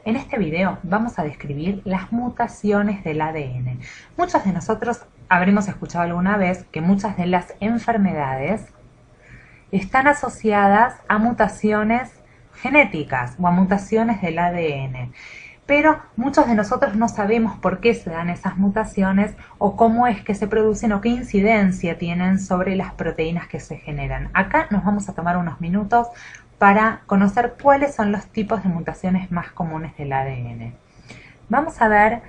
En este video vamos a describir las mutaciones del ADN. Muchos de nosotros habremos escuchado alguna vez que muchas de las enfermedades están asociadas a mutaciones genéticas o a mutaciones del ADN. Pero muchos de nosotros no sabemos por qué se dan esas mutaciones o cómo es que se producen o qué incidencia tienen sobre las proteínas que se generan. Acá nos vamos a tomar unos minutos para conocer cuáles son los tipos de mutaciones más comunes del ADN. Vamos a ver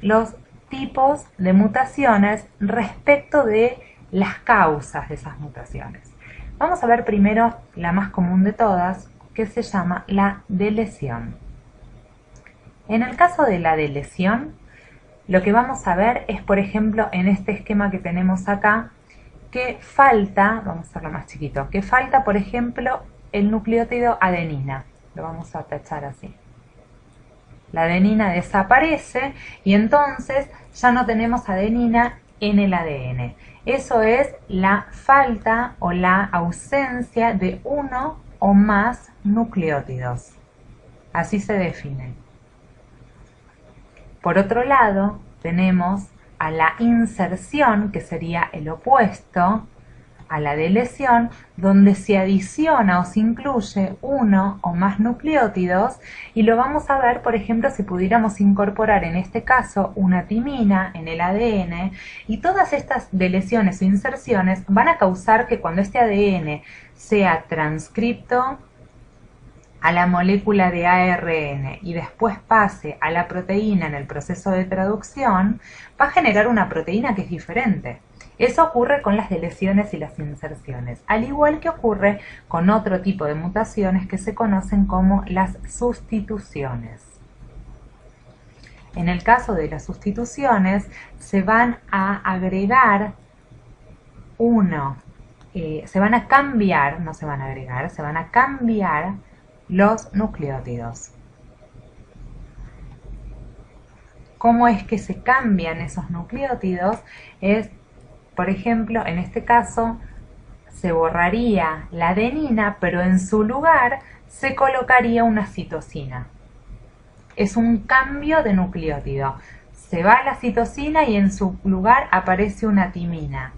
los tipos de mutaciones respecto de las causas de esas mutaciones. Vamos a ver primero la más común de todas, que se llama la deleción. En el caso de la deleción, lo que vamos a ver es, por ejemplo, en este esquema que tenemos acá, que falta, vamos a hacerlo más chiquito, que falta, por ejemplo, el nucleótido adenina. Lo vamos a tachar así. La adenina desaparece y entonces ya no tenemos adenina en el ADN. Eso es la falta o la ausencia de uno o más nucleótidos. Así se define. Por otro lado, tenemos a la inserción, que sería el opuesto a la deleción, donde se adiciona o se incluye uno o más nucleótidos, y lo vamos a ver, por ejemplo, si pudiéramos incorporar en este caso una timina en el ADN, y todas estas deleciones o inserciones van a causar que cuando este ADN sea transcripto a la molécula de ARN y después pase a la proteína en el proceso de traducción, va a generar una proteína que es diferente. Eso ocurre con las deleciones y las inserciones, al igual que ocurre con otro tipo de mutaciones que se conocen como las sustituciones. En el caso de las sustituciones, se van a agregar se van a cambiar, no se van a agregar, se van a cambiar los nucleótidos. ¿Cómo es que se cambian esos nucleótidos? Es, por ejemplo, en este caso, se borraría la adenina, pero en su lugar se colocaría una citosina. Es un cambio de nucleótido. Se va la citosina y en su lugar aparece una timina.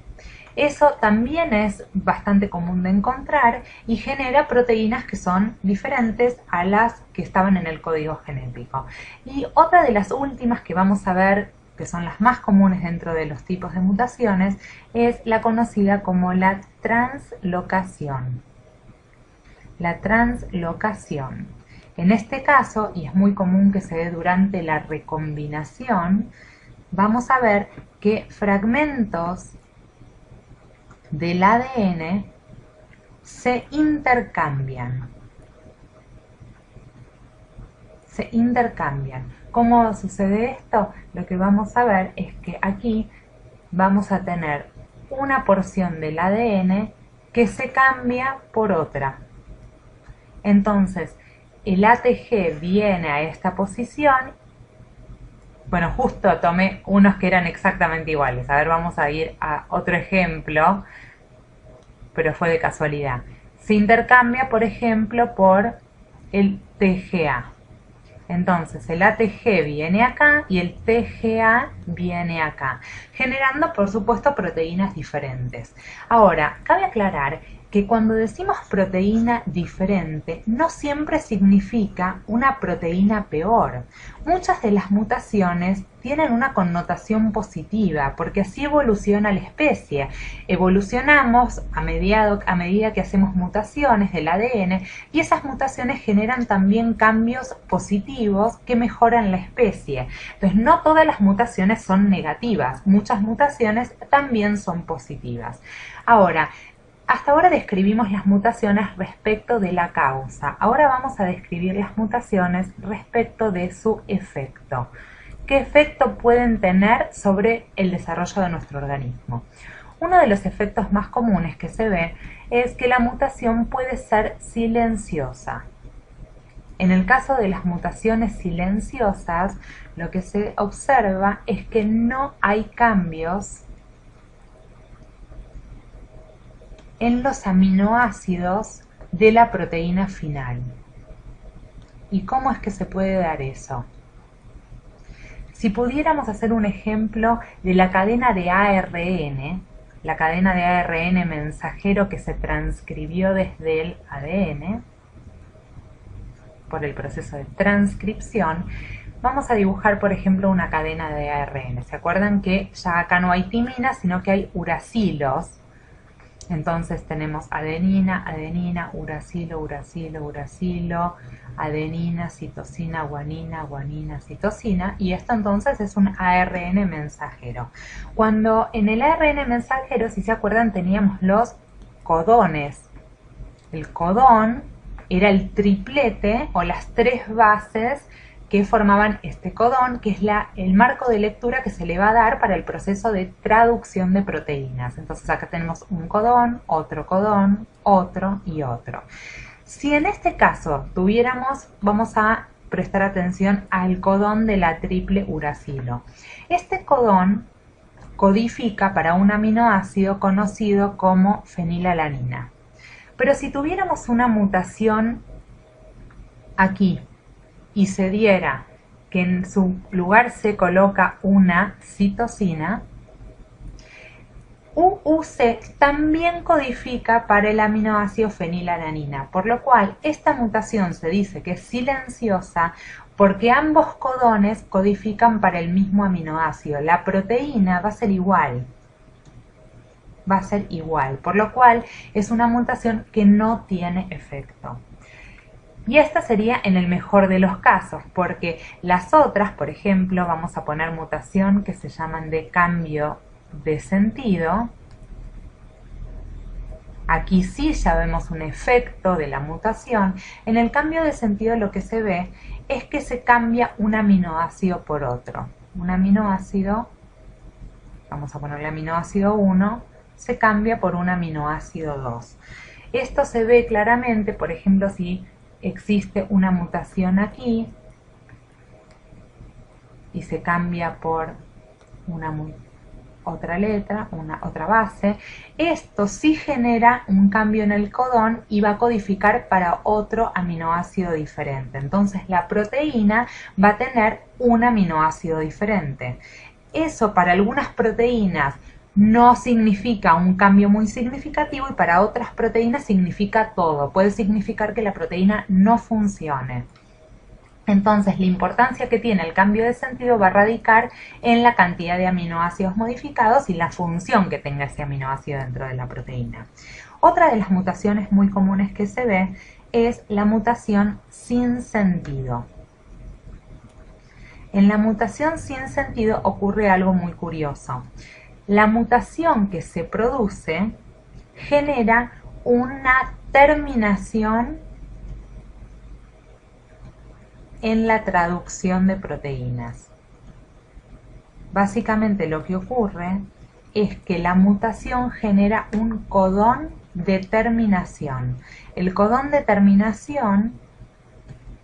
Eso también es bastante común de encontrar y genera proteínas que son diferentes a las que estaban en el código genético. Y otra de las últimas que vamos a ver, que son las más comunes dentro de los tipos de mutaciones, es la conocida como la translocación. La translocación. En este caso, y es muy común que se dé durante la recombinación, vamos a ver que fragmentos del ADN se intercambian. ¿Cómo sucede esto? Lo que vamos a ver es que aquí vamos a tener una porción del ADN que se cambia por otra. Entonces, el ATG viene a esta posición. Bueno, justo tomé unos que eran exactamente iguales. A ver, vamos a ir a otro ejemplo, pero fue de casualidad. Se intercambia, por ejemplo, por el TGA. Entonces, el ATG viene acá y el TGA viene acá, generando, por supuesto, proteínas diferentes. Ahora, cabe aclarar que cuando decimos proteína diferente, no siempre significa una proteína peor. Muchas de las mutaciones tienen una connotación positiva, porque así evoluciona la especie. Evolucionamos a medida que hacemos mutaciones del ADN, y esas mutaciones generan también cambios positivos que mejoran la especie. Entonces, no todas las mutaciones son negativas, muchas mutaciones también son positivas. Ahora, hasta ahora describimos las mutaciones respecto de la causa. Ahora vamos a describir las mutaciones respecto de su efecto. ¿Qué efecto pueden tener sobre el desarrollo de nuestro organismo? Uno de los efectos más comunes que se ve es que la mutación puede ser silenciosa. En el caso de las mutaciones silenciosas, lo que se observa es que no hay cambios en los aminoácidos de la proteína final. ¿Y cómo es que se puede dar eso? Si pudiéramos hacer un ejemplo de la cadena de ARN, la cadena de ARN mensajero que se transcribió desde el ADN, por el proceso de transcripción, vamos a dibujar, por ejemplo, una cadena de ARN. ¿Se acuerdan que ya acá no hay timina, sino que hay uracilos? Entonces tenemos adenina, adenina, uracilo, uracilo, uracilo, adenina, citosina, guanina, guanina, citosina, y esto entonces es un ARN mensajero. Cuando en el ARN mensajero, si se acuerdan, teníamos los codones. El codón era el triplete o las tres bases que formaban este codón, que es el marco de lectura que se le va a dar para el proceso de traducción de proteínas. Entonces acá tenemos un codón, otro y otro. Si en este caso tuviéramos, vamos a prestar atención al codón de la triple uracilo. Este codón codifica para un aminoácido conocido como fenilalanina. Pero si tuviéramos una mutación aquí, y se diera que en su lugar se coloca una citosina, UUC también codifica para el aminoácido fenilalanina, por lo cual esta mutación se dice que es silenciosa porque ambos codones codifican para el mismo aminoácido. La proteína va a ser igual, por lo cual es una mutación que no tiene efecto. Y esta sería en el mejor de los casos, porque las otras, por ejemplo, vamos a poner mutación que se llaman de cambio de sentido. Aquí sí ya vemos un efecto de la mutación. En el cambio de sentido lo que se ve es que se cambia un aminoácido por otro. Un aminoácido, vamos a ponerle aminoácido 1, se cambia por un aminoácido 2. Esto se ve claramente, por ejemplo, si existe una mutación aquí y se cambia por otra letra, otra base, esto sí genera un cambio en el codón y va a codificar para otro aminoácido diferente. Entonces la proteína va a tener un aminoácido diferente. Eso para algunas proteínas no significa un cambio muy significativo y para otras proteínas significa todo. Puede significar que la proteína no funcione. Entonces, la importancia que tiene el cambio de sentido va a radicar en la cantidad de aminoácidos modificados y la función que tenga ese aminoácido dentro de la proteína. Otra de las mutaciones muy comunes que se ve es la mutación sin sentido. En la mutación sin sentido ocurre algo muy curioso. La mutación que se produce genera una terminación en la traducción de proteínas. Básicamente lo que ocurre es que la mutación genera un codón de terminación. El codón de terminación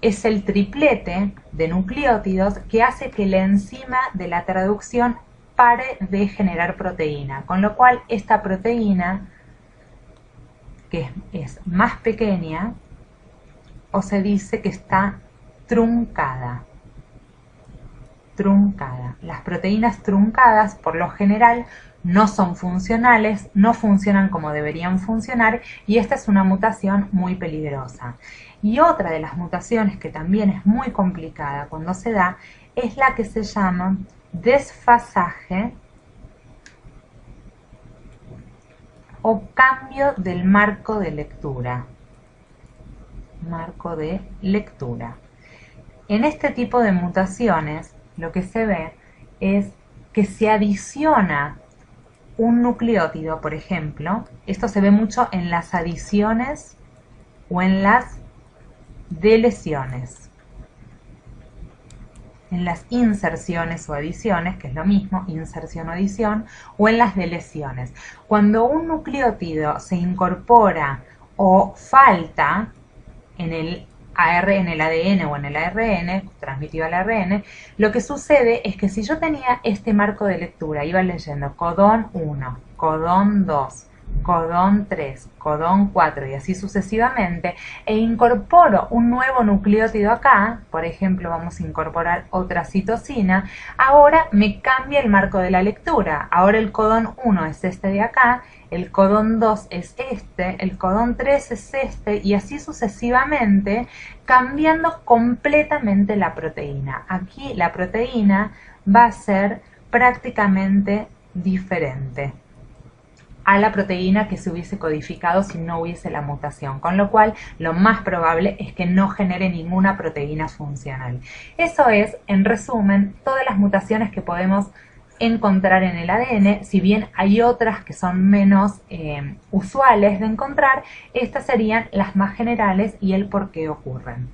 es el triplete de nucleótidos que hace que la enzima de la traducción pare de generar proteína, con lo cual esta proteína, que es más pequeña, o se dice que está truncada. Las proteínas truncadas, por lo general, no son funcionales, no funcionan como deberían funcionar, y esta es una mutación muy peligrosa. Y otra de las mutaciones que también es muy complicada cuando se da, es la que se llama desfasaje o cambio del marco de lectura. En este tipo de mutaciones lo que se ve es que se adiciona un nucleótido, por ejemplo. Esto se ve mucho en las adiciones o en las deleciones. En las inserciones o adiciones, que es lo mismo, inserción o adición, o en las deleciones. Cuando un nucleótido se incorpora o falta en el ADN o en el ARN, transmitido al ARN, lo que sucede es que si yo tenía este marco de lectura, iba leyendo codón 1, codón 2, codón 3, codón 4 y así sucesivamente, e incorporo un nuevo nucleótido acá, por ejemplo vamos a incorporar otra citosina, ahora me cambia el marco de la lectura. Ahora el codón 1 es este de acá, el codón 2 es este, el codón 3 es este y así sucesivamente, cambiando completamente la proteína. Aquí la proteína va a ser prácticamente diferente a la proteína que se hubiese codificado si no hubiese la mutación, con lo cual lo más probable es que no genere ninguna proteína funcional. Eso es, en resumen, todas las mutaciones que podemos encontrar en el ADN. Si bien hay otras que son menos usuales de encontrar, estas serían las más generales y el por qué ocurren.